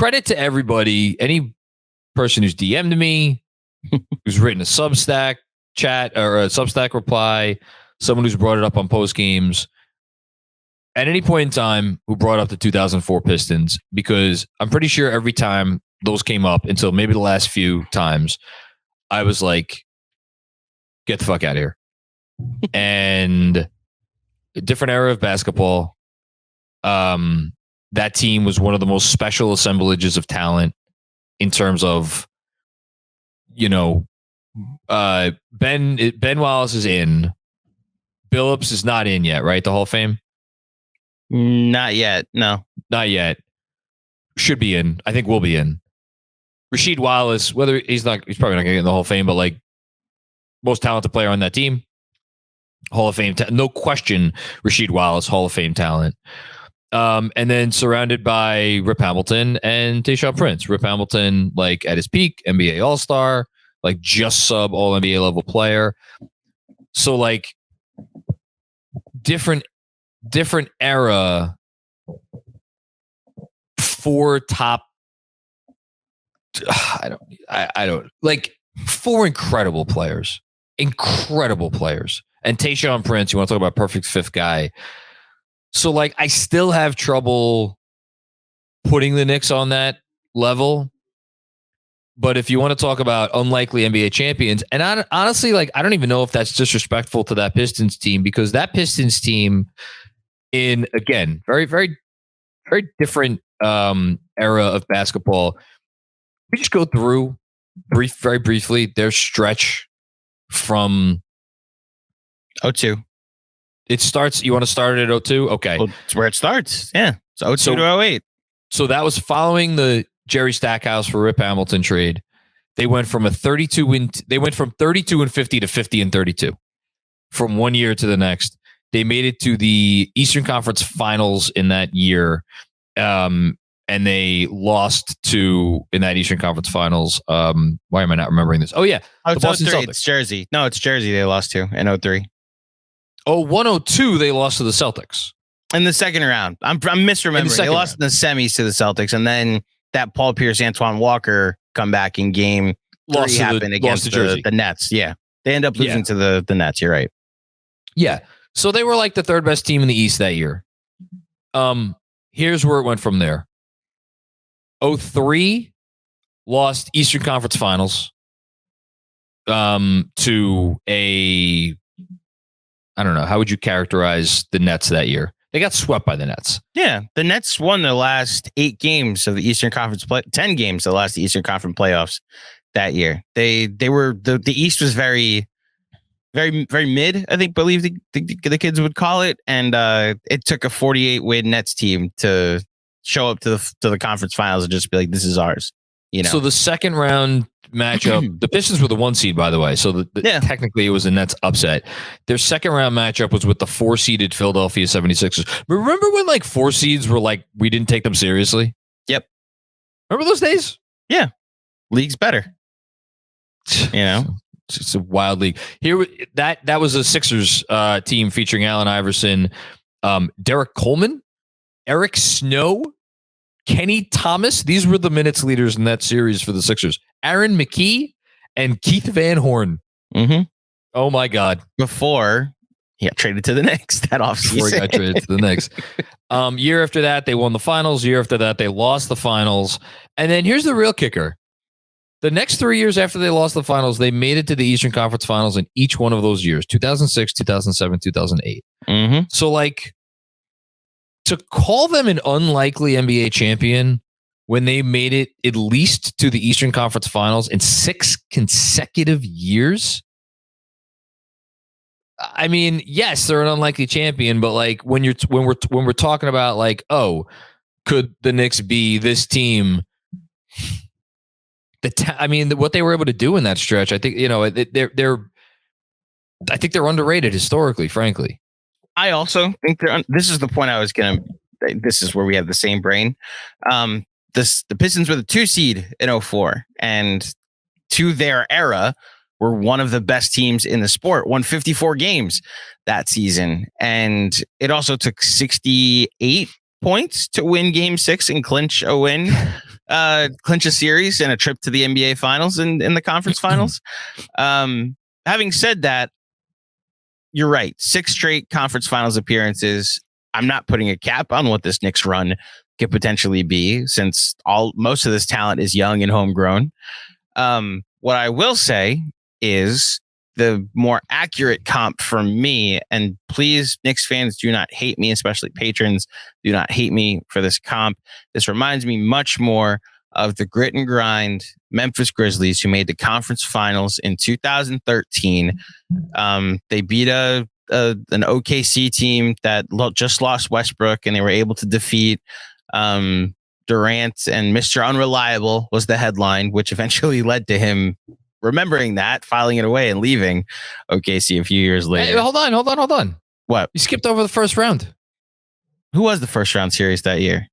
credit to everybody, any person who's DM'd me, who's written a Substack chat or a Substack reply, someone who's brought it up on post games at any point in time who brought up the 2004 Pistons, because I'm pretty sure every time those came up until maybe the last few times, I was like, get the fuck out of here. And a different era of basketball. That team was one of the most special assemblages of talent in terms of, Ben Wallace is in. Billups is not in yet, right? The Hall of Fame? Not yet. No. Not yet. Should be in. I think will be in. Rasheed Wallace, whether he's probably not going to get in the Hall of Fame, but like most talented player on that team, Hall of Fame, no question. Rasheed Wallace, Hall of Fame talent. And then surrounded by Rip Hamilton and Tayshaun Prince. Rip Hamilton, like at his peak, NBA All-Star, like just sub All NBA level player. So like different era. Four top. I don't like four incredible players. And Tayshaun Prince, you want to talk about perfect fifth guy. So like, I still have trouble putting the Knicks on that level. But if you want to talk about unlikely NBA champions, and honestly, like, I don't even know if that's disrespectful to that Pistons team, because that Pistons team in, again, very, very, very different era of basketball. We just go through very briefly their stretch from 02. It starts. You want to start it at 02? Okay. Well, it's where it starts. Yeah. So 02 to 08. So that was following the Jerry Stackhouse for Rip Hamilton trade. They went from 32 and 50 to 50 and 32 from one year to the next. They made it to the Eastern Conference Finals in that year. And they lost in that Eastern Conference Finals. Why am I not remembering this? Oh yeah. The Boston Celtics. It's Jersey. No, it's Jersey they lost to in 03. Oh, 102, they lost to the Celtics. In the second round. I'm misremembering. They lost in the semis to the Celtics, and then that Paul Pierce, Antoine Walker comeback in game 3 happened against the Nets. Yeah. They end up losing to the Nets. You're right. Yeah. So they were like the third best team in the East that year. Here's where it went from there. 03 lost Eastern Conference Finals to a... I don't know. How would you characterize the Nets that year? They got swept by the Nets. Yeah. The Nets won the last 8 games of the Eastern Conference 10 games of the last Eastern Conference playoffs that year. They were the East was very, very, very mid, I believe the kids would call it. And it took a 48 win Nets team to show up to the conference finals and just be like, this is ours. So the second round matchup, the Pistons were the 1 seed, by the way. So technically it was a Nets upset. Their second round matchup was with the 4-seeded Philadelphia 76ers. Remember when like 4 seeds were like, we didn't take them seriously? Yep. Remember those days? Yeah. League's better. It's a wild league. Here, that was a Sixers team featuring Allen Iverson, Derek Coleman, Eric Snow, Kenny Thomas. These were the minutes leaders in that series for the Sixers. Aaron McKee and Keith Van Horn. Mm-hmm. Oh my God. Before he got traded to the Knicks that offseason. Before he got traded to the Knicks. Year after that, they won the finals. Year after that, they lost the finals. And then here's the real kicker. The next 3 years after they lost the finals, they made it to the Eastern Conference Finals in each one of those years. 2006, 2007, 2008. Mm-hmm. So like, to call them an unlikely NBA champion when they made it at least to the Eastern Conference Finals in 6 consecutive years. I mean, yes, they're an unlikely champion, but like when we're talking about like, oh, could the Knicks be this team? What they were able to do in that stretch, I think I think they're underrated historically, frankly. I also think this is the point I was going to, this is where we have the same brain. The Pistons were the 2 seed in 04, and to their era were one of the best teams in the sport, won 54 games that season. And it also took 68 points to win Game 6 and clinch a win, clinch a series and a trip to the NBA Finals and in the conference finals. Having said that, you're right. 6 straight conference finals appearances. I'm not putting a cap on what this Knicks run could potentially be, since most of this talent is young and homegrown. What I will say is the more accurate comp for me, and please, Knicks fans, do not hate me, especially patrons, do not hate me for this comp. This reminds me much more of the grit and grind Memphis Grizzlies, who made the conference finals in 2013. They beat an OKC team that just lost Westbrook, and they were able to defeat Durant, and Mr. Unreliable was the headline, which eventually led to him remembering that, filing it away, and leaving OKC a few years later. Hey, hold on. What? You skipped over the first round. Who was the first round series that year?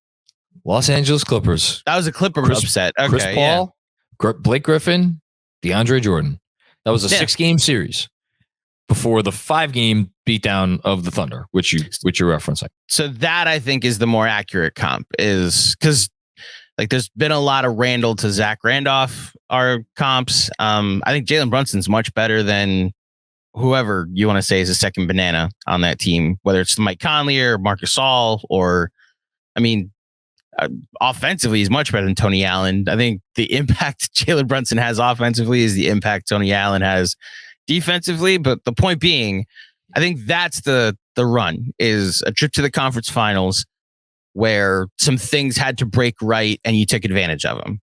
Los Angeles Clippers. That was a Clipper upset. Okay, Chris Paul, Blake Griffin, DeAndre Jordan. That was a 6-game series before the 5-game beatdown of the Thunder, which you're referencing. So that, I think, is the more accurate comp, is because there's been a lot of Randall to Zach Randolph are comps. I think Jalen Brunson's much better than whoever you want to say is a second banana on that team, whether it's Mike Conley or Marcus All, or, offensively, he's much better than Tony Allen. I think the impact Jalen Brunson has offensively is the impact Tony Allen has defensively. But the point being, I think that's the run, is a trip to the conference finals where some things had to break right and you took advantage of them,